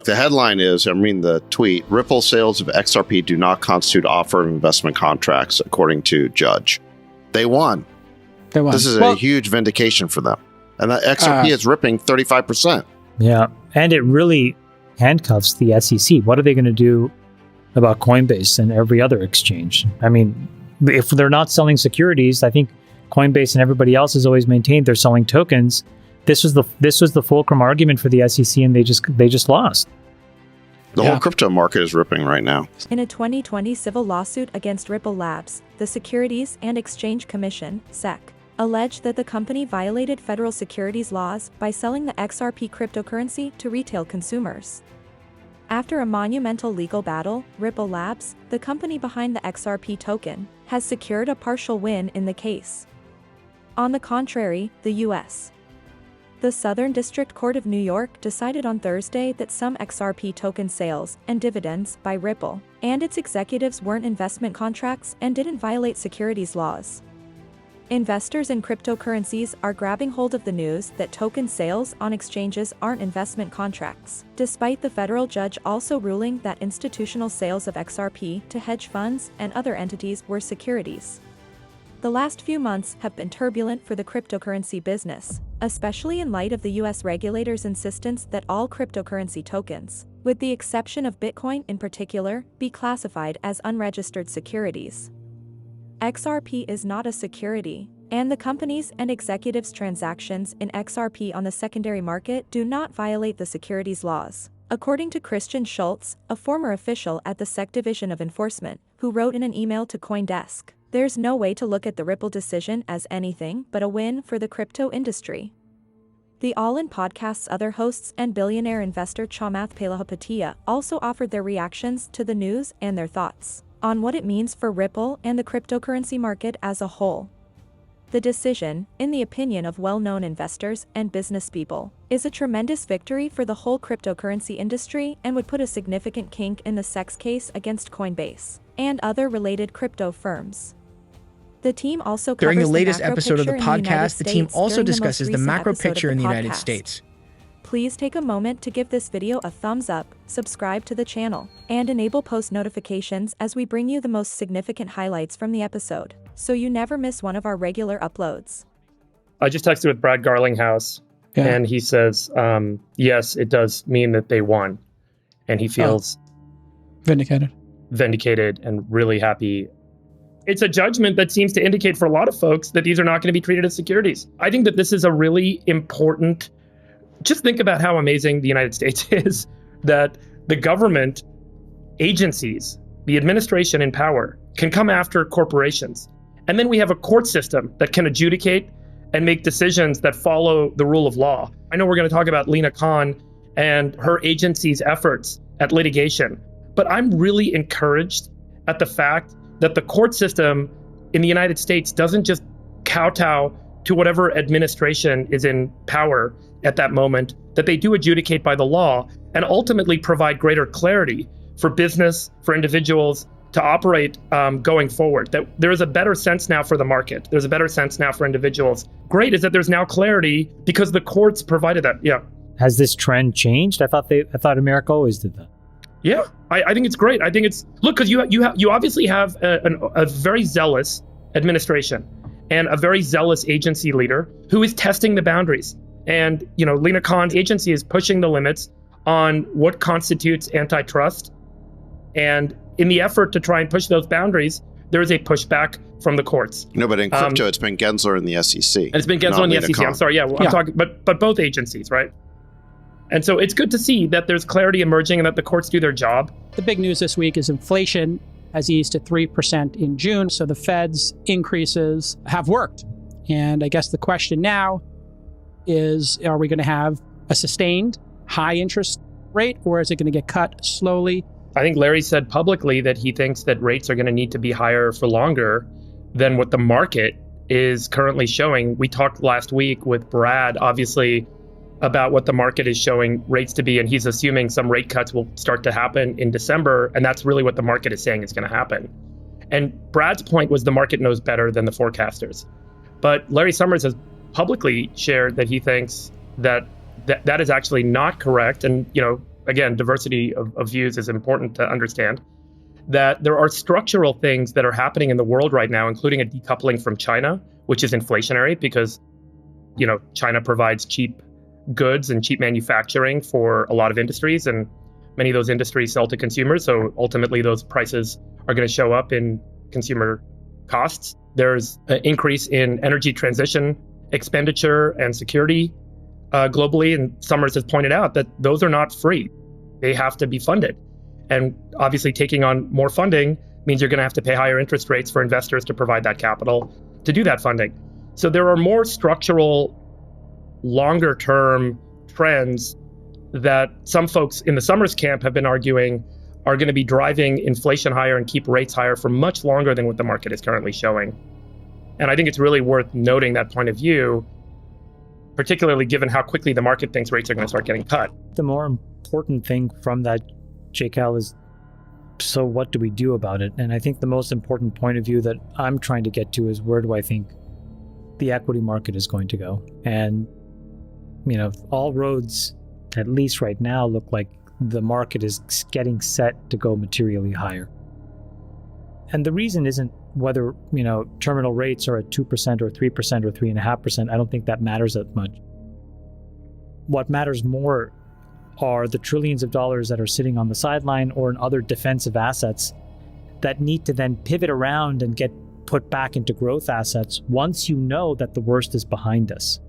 the headline is, I mean the tweet, Ripple sales of XRP do not constitute offer of investment contracts, according to Judge. They won. This is a huge vindication for them. And the XRP is ripping 35%. Yeah. And it really handcuffs the SEC. What are they going to do about Coinbase and every other exchange? I mean, if they're not selling securities, I think Coinbase and everybody else has always maintained they're selling tokens. This was the fulcrum argument for the SEC, and they just lost. The whole crypto market is ripping right now. In a 2020 civil lawsuit against Ripple Labs, the Securities and Exchange Commission, SEC, alleged that the company violated federal securities laws by selling the XRP cryptocurrency to retail consumers. After a monumental legal battle, Ripple Labs, the company behind the XRP token, has secured a partial win in the case. On the contrary, the U.S. The Southern District Court of New York decided on Thursday that some XRP token sales and dividends by Ripple and its executives weren't investment contracts and didn't violate securities laws. Investors in cryptocurrencies are grabbing hold of the news that token sales on exchanges aren't investment contracts, despite the federal judge also ruling that institutional sales of XRP to hedge funds and other entities were securities. The last few months have been turbulent for the cryptocurrency business, especially in light of the U.S. regulators' insistence that all cryptocurrency tokens, with the exception of Bitcoin in particular, be classified as unregistered securities. XRP is not a security, and the company's and executives' transactions in XRP on the secondary market do not violate the securities laws, according to Christian Schultz, a former official at the SEC Division of Enforcement, who wrote in an email to CoinDesk. There's no way to look at the Ripple decision as anything but a win for the crypto industry. The All In podcast's other hosts and billionaire investor Chamath Palihapitiya also offered their reactions to the news and their thoughts on what it means for Ripple and the cryptocurrency market as a whole. The decision, in the opinion of well-known investors and business people, is a tremendous victory for the whole cryptocurrency industry and would put a significant kink in the SEC's case against Coinbase and other related crypto firms. The team also covers during the latest macro episode of the picture in podcast, the team States also during the most discusses the recent macro episode of picture in the United podcast. States. Please take a moment to give this video a thumbs up, subscribe to the channel, and enable post notifications as we bring you the most significant highlights from the episode, so you never miss one of our regular uploads. I just texted with Brad Garlinghouse, and he says, yes, it does mean that they won. And he feels vindicated and really happy. It's a judgment that seems to indicate for a lot of folks that these are not going to be treated as securities. I think that this is a really important. Just think about how amazing the United States is, that the government agencies, the administration in power, can come after corporations. And then we have a court system that can adjudicate and make decisions that follow the rule of law. I know we're going to talk about Lina Khan and her agency's efforts at litigation, but I'm really encouraged at the fact that the court system in the United States doesn't just kowtow to whatever administration is in power at that moment, that they do adjudicate by the law and ultimately provide greater clarity for business, for individuals to operate going forward. That there is a better sense now for the market. There's a better sense now for individuals. Great is that there's now clarity because the courts provided that. Yeah. Has this trend changed? I thought America always did that. Yeah, I think it's great. I think it's, look, because you obviously have a very zealous administration and a very zealous agency leader who is testing the boundaries. And, Lina Khan's agency is pushing the limits on what constitutes antitrust. And in the effort to try and push those boundaries, there is a pushback from the courts. No, but in crypto, it's been Gensler in the SEC. And it's been Gensler in the SEC. I'm sorry. I'm talking, but both agencies, right? And so it's good to see that there's clarity emerging and that the courts do their job. The big news this week is inflation has eased to 3% in June. So the Fed's increases have worked. And I guess the question now is, are we going to have a sustained high interest rate, or is it going to get cut slowly? I think Larry said publicly that he thinks that rates are going to need to be higher for longer than what the market is currently showing. We talked last week with Brad, obviously, about what the market is showing rates to be, and he's assuming some rate cuts will start to happen in December, and that's really what the market is saying is going to happen. And Brad's point was the market knows better than the forecasters. But Larry Summers has publicly shared that he thinks that is actually not correct. And, again, diversity of views is important to understand, that there are structural things that are happening in the world right now, including a decoupling from China, which is inflationary because, China provides cheap goods and cheap manufacturing for a lot of industries, and many of those industries sell to consumers. So ultimately, those prices are going to show up in consumer costs. There's an increase in energy transition expenditure and security globally. And Summers has pointed out that those are not free. They have to be funded. And obviously, taking on more funding means you're going to have to pay higher interest rates for investors to provide that capital to do that funding. So there are more structural, longer-term trends that some folks in the Summers camp have been arguing are going to be driving inflation higher and keep rates higher for much longer than what the market is currently showing. And I think it's really worth noting that point of view, particularly given how quickly the market thinks rates are going to start getting cut. The more important thing from that, JCal, is so what do we do about it? And I think the most important point of view that I'm trying to get to is, where do I think the equity market is going to go? And, all roads, at least right now, look like the market is getting set to go materially higher. And the reason isn't whether, terminal rates are at 2% or 3% or 3.5%. I don't think that matters that much. What matters more are the trillions of dollars that are sitting on the sideline or in other defensive assets that need to then pivot around and get put back into growth assets once you know that the worst is behind us.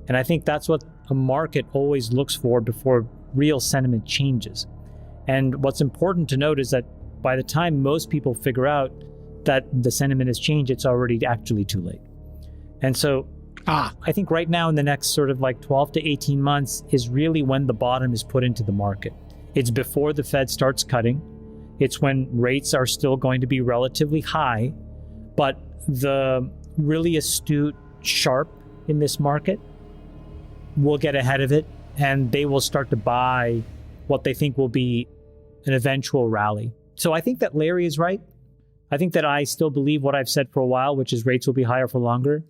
And I think that's what a market always looks for before real sentiment changes. And what's important to note is that by the time most people figure out that the sentiment has changed, it's already actually too late. And so I think right now in the next sort of 12 to 18 months is really when the bottom is put into the market. It's before the Fed starts cutting. It's when rates are still going to be relatively high, but the really astute sharp in this market will get ahead of it, and they will start to buy what they think will be an eventual rally. So I think that Larry is right. I think that I still believe what I've said for a while, which is rates will be higher for longer.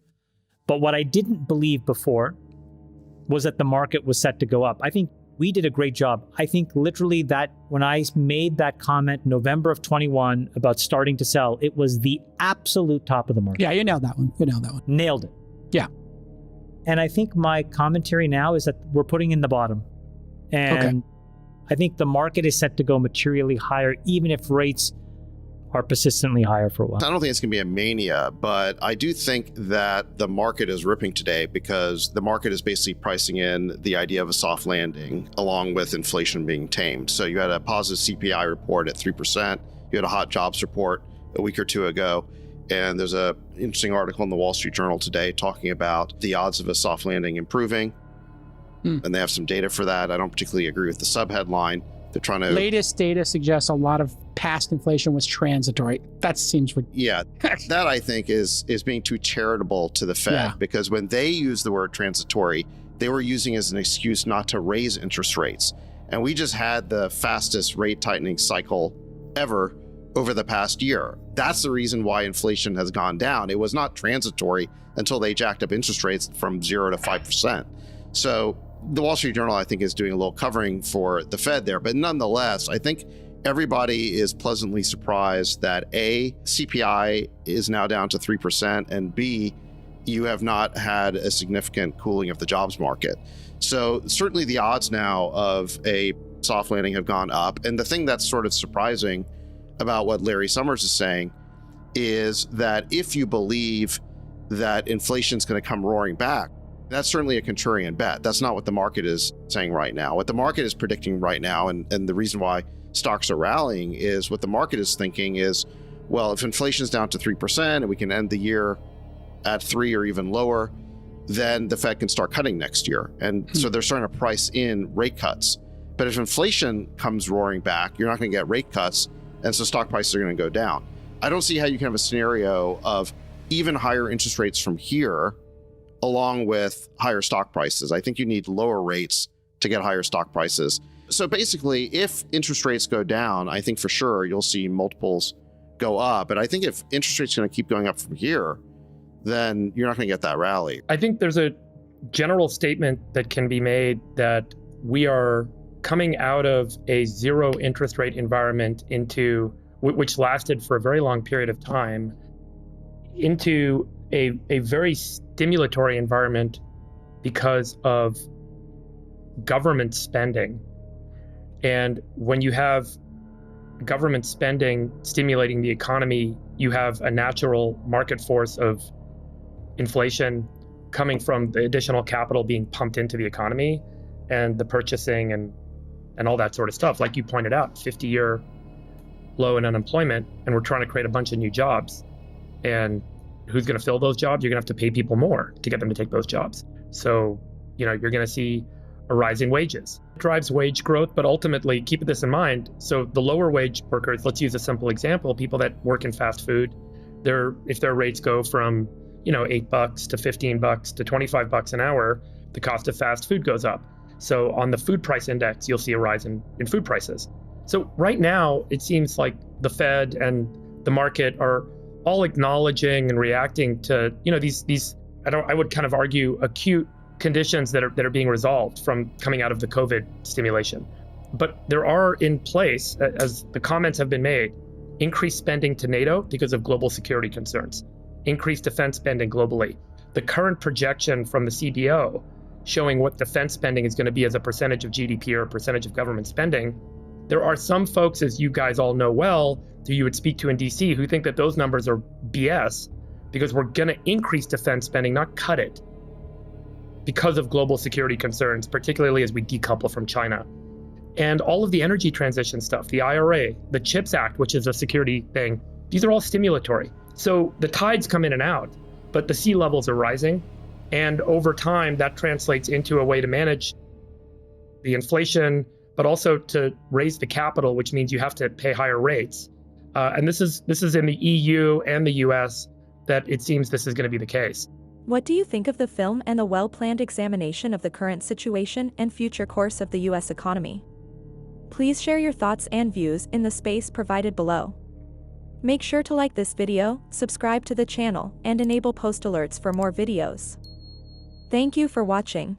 But what I didn't believe before was that the market was set to go up. I think we did a great job. I think literally that when I made that comment November of 21 about starting to sell, it was the absolute top of the market. Yeah, you nailed that one. Nailed it. Yeah. And I think my commentary now is that we're putting in the bottom. And I think the market is set to go materially higher, even if rates are persistently higher for a while. I don't think it's going to be a mania, but I do think that the market is ripping today because the market is basically pricing in the idea of a soft landing along with inflation being tamed. So you had a positive CPI report at 3%. You had a hot jobs report a week or two ago. And there's an interesting article in the Wall Street Journal today talking about the odds of a soft landing improving. And they have some data for that. I don't particularly agree with the subheadline. They're trying to... Latest data suggests a lot of past inflation was transitory. That seems... Yeah, that I think is being too charitable to the Fed, because when they use the word transitory, they were using it as an excuse not to raise interest rates. And we just had the fastest rate tightening cycle ever over the past year. That's the reason why inflation has gone down. It was not transitory until they jacked up interest rates from 0 to 5%. So the Wall Street Journal, I think, is doing a little covering for the Fed there. But nonetheless, I think everybody is pleasantly surprised that A, CPI is now down to 3%, and B, you have not had a significant cooling of the jobs market. So certainly the odds now of a soft landing have gone up. And the thing that's sort of surprising about what Larry Summers is saying is that if you believe that inflation's going to come roaring back, that's certainly a contrarian bet. That's not what the market is saying right now. What the market is predicting right now, and the reason why stocks are rallying, is what the market is thinking is, well, if inflation's down to 3% and we can end the year at 3 or even lower, then the Fed can start cutting next year. And so they're starting to price in rate cuts. But if inflation comes roaring back, you're not going to get rate cuts. And so stock prices are going to go down. I don't see how you can have a scenario of even higher interest rates from here along with higher stock prices. I think you need lower rates to get higher stock prices. So basically, if interest rates go down, I think for sure you'll see multiples go up. But I think if interest rates are going to keep going up from here, then you're not going to get that rally. I think there's a general statement that can be made that we are coming out of a zero interest rate environment into which lasted for a very long period of time, into a very stimulatory environment because of government spending. And when you have government spending stimulating the economy, you have a natural market force of inflation coming from the additional capital being pumped into the economy and the purchasing and all that sort of stuff. Like you pointed out, 50-year low in unemployment, and we're trying to create a bunch of new jobs. And who's going to fill those jobs? You're going to have to pay people more to get them to take those jobs. So, you're going to see a rise in wages. It drives wage growth, but ultimately, keep this in mind. So the lower wage workers, let's use a simple example, people that work in fast food, if their rates go from, $8 to $15 to $25 an hour, the cost of fast food goes up. So on the food price index, you'll see a rise in food prices. So right now, it seems like the Fed and the market are all acknowledging and reacting to, these I would kind of argue acute conditions that are being resolved from coming out of the COVID stimulation. But there are in place, as the comments have been made, increased spending to NATO because of global security concerns, increased defense spending globally. The current projection from the CBO showing what defense spending is going to be as a percentage of GDP or a percentage of government spending. There are some folks, as you guys all know well, who you would speak to in DC, who think that those numbers are BS because we're going to increase defense spending, not cut it, because of global security concerns, particularly as we decouple from China. And all of the energy transition stuff, the IRA, the CHIPS Act, which is a security thing, these are all stimulatory. So the tides come in and out, but the sea levels are rising. And over time, that translates into a way to manage the inflation, but also to raise the capital, which means you have to pay higher rates. And this is in the EU and the US that it seems this is going to be the case. What do you think of the film and the well-planned examination of the current situation and future course of the US economy? Please share your thoughts and views in the space provided below. Make sure to like this video, subscribe to the channel, and enable post alerts for more videos. Thank you for watching.